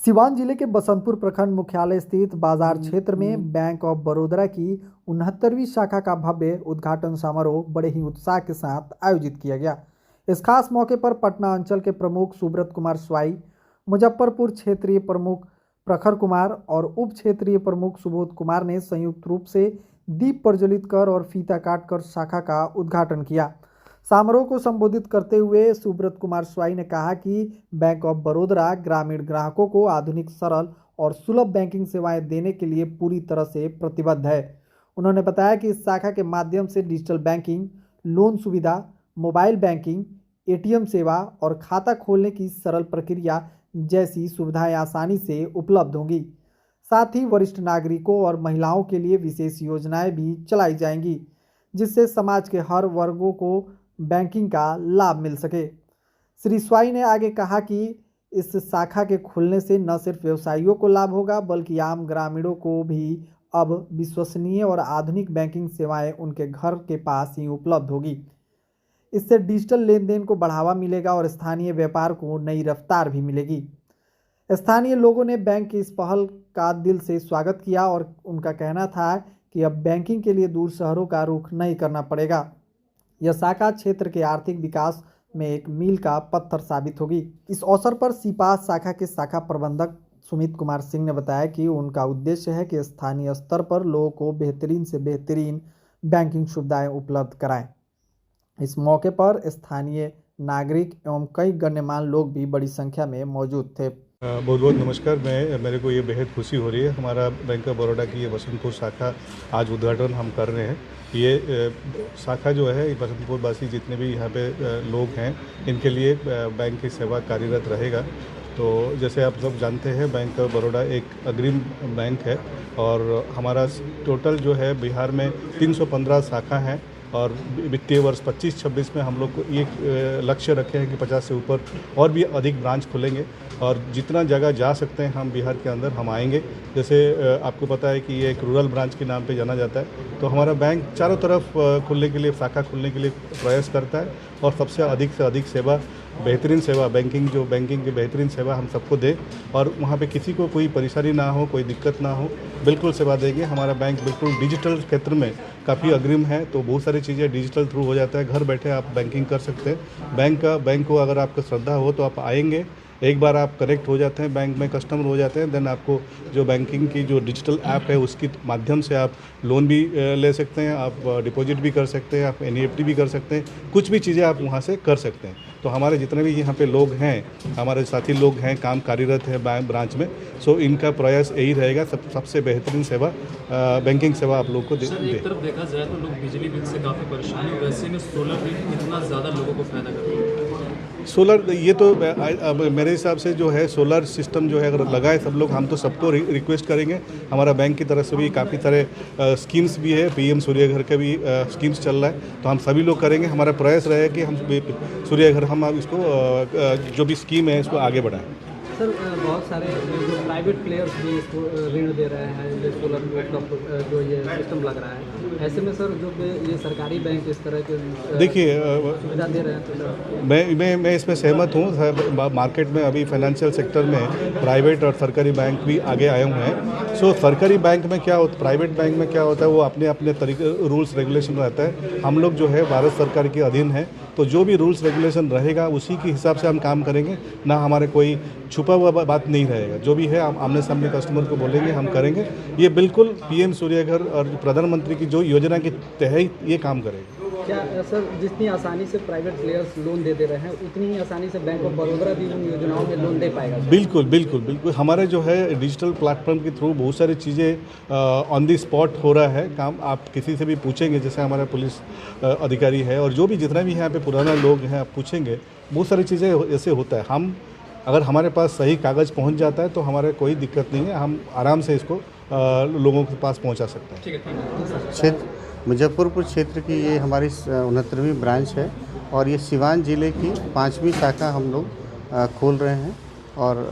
सिवान जिले के बसंतपुर प्रखंड मुख्यालय स्थित बाजार क्षेत्र में बैंक ऑफ बड़ौदा की 69वीं शाखा का भव्य उद्घाटन समारोह बड़े ही उत्साह के साथ आयोजित किया गया। इस खास मौके पर पटना अंचल के प्रमुख सुब्रत कुमार स्वाई, मुजफ्फरपुर क्षेत्रीय प्रमुख प्रखर कुमार और उप क्षेत्रीय प्रमुख सुबोध कुमार ने संयुक्त रूप से दीप प्रज्वलित कर और फीता काट कर शाखा का उद्घाटन किया। समारोह को संबोधित करते हुए सुब्रत कुमार स्वाई ने कहा कि बैंक ऑफ बड़ौदा ग्रामीण ग्राहकों को आधुनिक, सरल और सुलभ बैंकिंग सेवाएं देने के लिए पूरी तरह से प्रतिबद्ध है। उन्होंने बताया कि इस शाखा के माध्यम से डिजिटल बैंकिंग, लोन सुविधा, मोबाइल बैंकिंग, एटीएम सेवा और खाता खोलने की सरल प्रक्रिया जैसी सुविधाएं आसानी से उपलब्ध होंगी। साथ ही वरिष्ठ नागरिकों और महिलाओं के लिए विशेष योजनाएं भी चलाई जाएंगी, जिससे समाज के हर वर्गों को बैंकिंग का लाभ मिल सके। श्री स्वाई ने आगे कहा कि इस शाखा के खुलने से न सिर्फ व्यवसायियों को लाभ होगा, बल्कि आम ग्रामीणों को भी अब विश्वसनीय और आधुनिक बैंकिंग सेवाएं उनके घर के पास ही उपलब्ध होगी। इससे डिजिटल लेन देन को बढ़ावा मिलेगा और स्थानीय व्यापार को नई रफ्तार भी मिलेगी। स्थानीय लोगों ने बैंक की इस पहल का दिल से स्वागत किया और उनका कहना था कि अब बैंकिंग के लिए दूर शहरों का रुख नहीं करना पड़ेगा। यह शाखा क्षेत्र के आर्थिक विकास में एक मील का पत्थर साबित होगी। इस अवसर पर सीपास शाखा के शाखा प्रबंधक सुमित कुमार सिंह ने बताया कि उनका उद्देश्य है कि स्थानीय स्तर पर लोगों को बेहतरीन से बेहतरीन बैंकिंग सुविधाएं उपलब्ध कराएं। इस मौके पर स्थानीय नागरिक एवं कई गण्यमान्य लोग भी बड़ी संख्या में मौजूद थे। बहुत बहुत नमस्कार। मेरे को ये बेहद खुशी हो रही है। हमारा बैंक ऑफ बड़ौदा की ये बसंतपुर शाखा आज उद्घाटन हम कर रहे हैं। ये शाखा जो है बसंतपुर वासी जितने भी यहाँ पे लोग हैं, इनके लिए बैंक की सेवा कार्यरत रहेगा। तो जैसे आप सब जानते हैं, बैंक ऑफ बड़ौदा एक अग्रिम बैंक है और हमारा टोटल जो है बिहार में 315 शाखा हैं और वित्तीय वर्ष 25-26 में हम लोग को एक लक्ष्य रखे हैं कि 50 से ऊपर और भी अधिक ब्रांच खुलेंगे और जितना जगह जा सकते हैं हम बिहार के अंदर हम आएंगे। जैसे आपको पता है कि ये एक रूरल ब्रांच के नाम पे जाना जाता है, तो हमारा बैंक चारों तरफ खुलने के लिए, शाखा खुलने के लिए प्रयास करता है और सबसे अधिक सेवा, बेहतरीन सेवा, बैंकिंग की बेहतरीन सेवा हम सबको दें और वहाँ पे किसी को कोई परेशानी ना हो, कोई दिक्कत ना हो, बिल्कुल सेवा देंगे। हमारा बैंक बिल्कुल डिजिटल क्षेत्र में काफ़ी अग्रिम है, तो बहुत सारी चीज़ें डिजिटल थ्रू हो जाता है। घर बैठे आप बैंकिंग कर सकते हैं। बैंक को अगर आपको श्रद्धा हो तो आप आएंगे, एक बार आप कनेक्ट हो जाते हैं, बैंक में कस्टमर हो जाते हैं, देन आपको जो बैंकिंग की जो डिजिटल ऐप है उसके माध्यम से आप लोन भी ले सकते हैं, आप डिपॉजिट भी कर सकते हैं, आप एनईएफटी भी कर सकते हैं, कुछ भी चीज़ें आप वहाँ से कर सकते हैं। तो हमारे जितने भी यहाँ पे लोग हैं, हमारे साथी लोग हैं, काम कार्यरत है ब्रांच में, सो इनका प्रयास यही रहेगा सबसे बेहतरीन सेवा, बैंकिंग सेवा आप लोग को दे। एक तरफ देखा जाए तो लोग बिजली बिल से काफ़ी परेशान है, वैसे में सोलर बिल इतना ज़्यादा लोगों को फायदा कर रहा है। सोलर ये तो अब मेरे हिसाब से जो है सोलर सिस्टम जो है अगर लगाए सब लोग, हम तो सबको रिक्वेस्ट करेंगे। हमारा बैंक की तरफ से भी काफ़ी सारे स्कीम्स भी है, पीएम सूर्य घर का भी स्कीम्स चल रहा है, तो हम सभी लोग करेंगे। हमारा प्रयास रहेगा कि हम सूर्य घर हम इसको जो भी स्कीम है इसको आगे बढ़ाएं। सर, बहुत सारे जो प्राइवेट प्लेयर्स भी इसको ऋण दे रहे हैं, जो सोलर का जो ये सिस्टम लग रहा है, ऐसे में सर जो ये सरकारी बैंक इस तरह के देखिए सुविधा दे रहे हैं तो मैं इसमें सहमत हूँ। मार्केट में अभी फाइनेंशियल सेक्टर में प्राइवेट और सरकारी बैंक भी आगे आए हुए हैं। सो सरकारी बैंक में क्या होता, प्राइवेट बैंक में क्या होता है, वो अपने तरीके रूल्स रेगुलेशन रहता है। हम लोग जो है भारत सरकार के अधीन है, तो जो भी रूल्स रेगुलेशन रहेगा उसी के हिसाब से हम काम करेंगे, ना हमारे कोई छुपा हुआ बात नहीं रहेगा। जो भी है हम आमने सामने कस्टमर को बोलेंगे, हम करेंगे। ये बिल्कुल पीएम सूर्य घर और प्रधानमंत्री की जो योजना के तहत ये काम करेगा। क्या सर, जितनी आसानी से प्राइवेट प्लेयर्स लोन दे रहे हैं, उतनी ही आसानी से बैंक ऑफ बड़ौदा भी उन योजनाओं में लोन दे पाएगा? बिल्कुल। हमारे जो है डिजिटल प्लेटफॉर्म के थ्रू बहुत सारी चीज़ें ऑन दी स्पॉट हो रहा है काम। आप किसी से भी पूछेंगे, जैसे हमारा पुलिस अधिकारी है और जो भी जितना भी यहाँ पे पुराना लोग हैं, आप पूछेंगे, बहुत सारी चीज़ें ऐसे होता है। हम अगर हमारे पास सही कागज़ पहुँच जाता है तो हमारे कोई दिक्कत नहीं है, हम आराम से इसको लोगों के पास पहुँचा सकते हैं। क्षेत्र मुजफ्फरपुर क्षेत्र की ये हमारी 69वीं ब्रांच है और ये सिवान ज़िले की 5वीं शाखा हम लोग खोल रहे हैं। और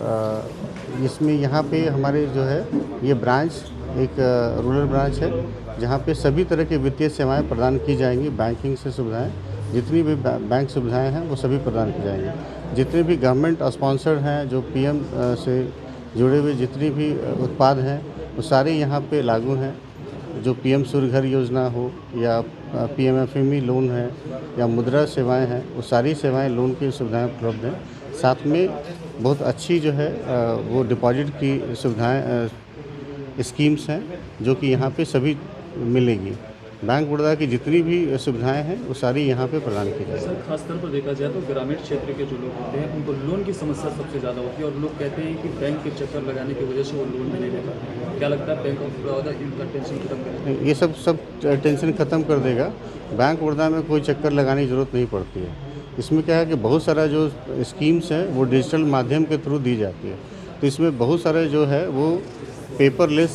इसमें यहाँ पे हमारे जो है ये ब्रांच एक रूरल ब्रांच है, जहाँ पे सभी तरह की वित्तीय सेवाएं प्रदान की जाएंगी। बैंकिंग से सुविधाएं, जितनी भी बैंक सुविधाएं हैं वो सभी प्रदान की जाएंगी। जितने भी गवर्नमेंट स्पॉन्सर्ड हैं, जो पीएम से जुड़े हुए जितने भी उत्पाद हैं वो सारे यहाँ पे लागू हैं। जो पीएम सूर्य घर योजना हो या पीएमएफएमई लोन है या मुद्रा सेवाएं हैं, वो सारी सेवाएं लोन की सुविधाएं उपलब्ध हैं। साथ में बहुत अच्छी जो है वो डिपॉजिट की सुविधाएं स्कीम्स हैं जो कि यहाँ पे सभी मिलेगी। बैंक बड़ौदा की जितनी भी सुविधाएं हैं वो सारी यहाँ पे प्रदान की जाएगी। सर खासतौर पर देखा जाए तो ग्रामीण क्षेत्र के जो लोग होते हैं उनको लोन की समस्या सबसे ज़्यादा होती है और लोग कहते हैं कि बैंक के चक्कर लगाने की वजह से वो लोन भी नहीं ले पाते। क्या लगता है बैंक ऑफ बड़ौदा इनका टेंशन खत्म करेगा? ये सब टेंशन ख़त्म कर देगा। बैंक बड़ौदा में कोई चक्कर लगाने की ज़रूरत नहीं पड़ती है। इसमें क्या है कि बहुत सारा जो स्कीम्स हैं वो डिजिटल माध्यम के थ्रू दी जाती है, तो इसमें बहुत सारे जो है वो पेपरलेस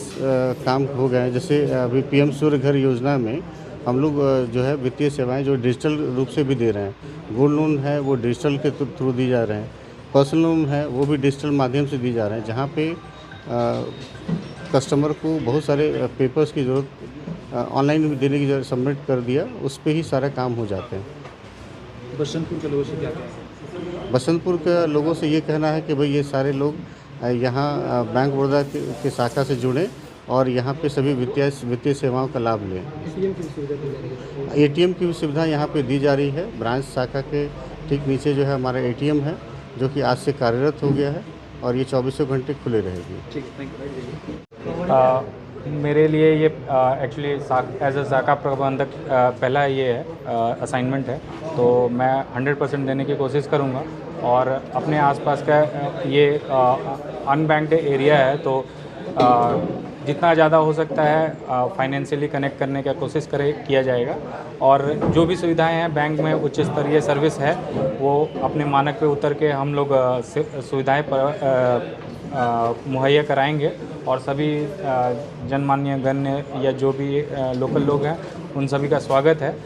काम हो गए हैं। जैसे अभी पीएम सूर्य घर योजना में हम लोग जो है वित्तीय सेवाएं जो डिजिटल रूप से भी दे रहे हैं। गोल्ड लोन है वो डिजिटल के थ्रू दी जा रहे हैं। पर्सनल लोन है वो भी डिजिटल माध्यम से दी जा रहे हैं, जहाँ पे कस्टमर को बहुत सारे पेपर्स की ज़रूरत ऑनलाइन देने की ज़रूरत, सबमिट कर दिया उस पर ही सारा काम हो जाते हैं। बसंतपुर के लोगों से क्या कहें? बसंतपुर के लोगों से ये कहना है कि भाई ये सारे लोग यहाँ बैंक बड़ौदा के शाखा से जुड़ें और यहाँ पे सभी वित्तीय सेवाओं का लाभ लें। एटीएम की सुविधा दी जा रही है। एटीएम की भी सुविधा यहाँ पे दी जा रही है। ब्रांच शाखा के ठीक नीचे जो है हमारा एटीएम है जो कि आज से कार्यरत हो गया है और ये 24 घंटे खुले रहेगी। ठीक है, थैंक यू। मेरे लिए ये एक्चुअली एज अ शाखा प्रबंधक पहला ये है असाइनमेंट है, तो मैं 100% देने की कोशिश करूँगा और अपने आसपास का ये अनबैंक्ड एरिया है तो जितना ज़्यादा हो सकता है फाइनेंशियली कनेक्ट करने का कोशिश किया जाएगा और जो भी सुविधाएं हैं बैंक में उच्च स्तरीय सर्विस है वो अपने मानक पे उतर के हम लोग सुविधाएं मुहैया कराएंगे और सभी जनमान्य गण्य या जो भी लोकल लोग हैं उन सभी का स्वागत है।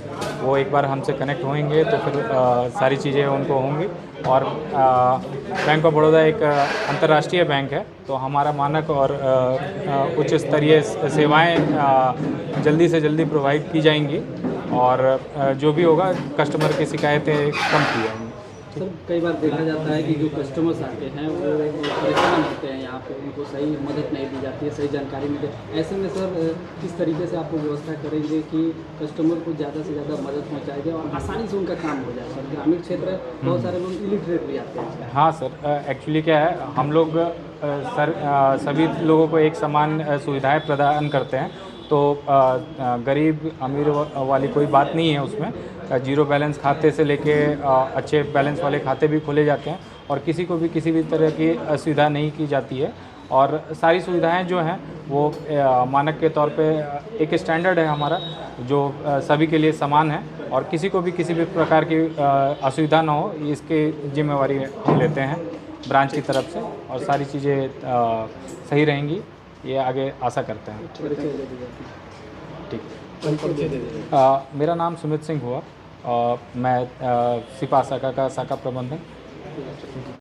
वो एक बार हमसे कनेक्ट होंगे तो फिर सारी चीज़ें उनको होंगी और बैंक ऑफ बड़ौदा एक अंतर्राष्ट्रीय बैंक है तो हमारा मानक और उच्च स्तरीय सेवाएं जल्दी से जल्दी प्रोवाइड की जाएंगी और जो भी होगा कस्टमर की शिकायतें कम की जाएंगी। सर कई बार देखा जाता है कि जो कस्टमर्स आते हैं वो परेशान होते हैं, यहाँ पे उनको सही मदद नहीं दी जाती है, सही जानकारी नहीं दी। ऐसे में सर किस तरीके से आपको व्यवस्था करेंगे कि कस्टमर को ज़्यादा से ज़्यादा मदद पहुँचाई जाए और आसानी से उनका काम हो जाए? सर ग्रामीण क्षेत्र बहुत सारे लोग इलिटरेट भी आते हैं। हाँ सर, एक्चुअली क्या है हम लोग सभी लोगों को एक समान सुविधाएं प्रदान करते हैं तो गरीब अमीर वाली कोई बात नहीं है उसमें। जीरो बैलेंस खाते से लेके अच्छे बैलेंस वाले खाते भी खोले जाते हैं और किसी को भी किसी भी तरह की असुविधा नहीं की जाती है और सारी सुविधाएं जो हैं वो मानक के तौर पे एक स्टैंडर्ड है हमारा जो सभी के लिए समान है और किसी को भी किसी भी प्रकार की असुविधा ना हो इसकी जिम्मेवारी हम लेते हैं ब्रांच की तरफ से और सारी चीज़ें सही रहेंगी ये आगे आशा करते हैं। ठीक। मेरा नाम सुमित सिंह हुआ, मैं सिपा शाखा का शाखा प्रबंधक।